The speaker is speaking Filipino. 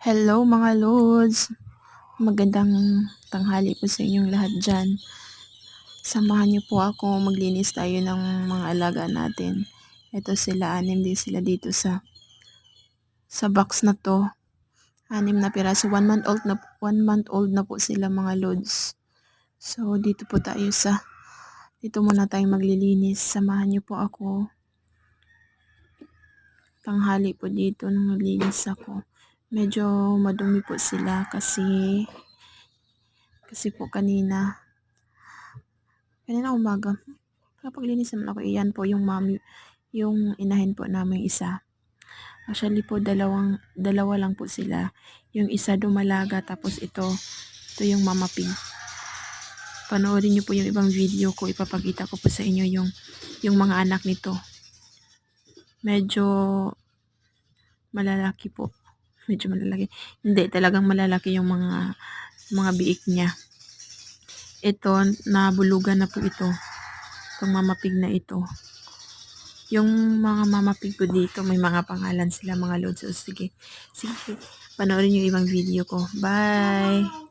Hello mga lods! Magandang tanghali po sa inyong lahat dyan. Samahan niyo po ako, maglinis tayo ng mga alaga natin. Ito sila, 6 din sila dito sa box na to. 6 na piraso, 1 month old na po sila mga lods. So dito po tayo dito muna tayo maglilinis. Samahan niyo po ako. Tanghali po dito nang maglinis ako. Medyo madumi po sila kasi po kanina umaga napaglinis naman ako. Iyan po yung yung inahin po namin isa. Actually po dalawa lang po sila. Yung isa dumalaga, tapos ito yung mama pig. Panoorin niyo po yung ibang video ko, ipapakita ko po sa inyo yung mga anak nito. Medyo malalaki po. Medyo malalaki. Hindi, talagang malalaki yung mga biik niya. Ito, nabulugan na po ito. Itong mama pig na ito. Yung mga mama pig ko dito, may mga pangalan sila mga lods. So, sige. Panoorin yung ibang video ko. Bye!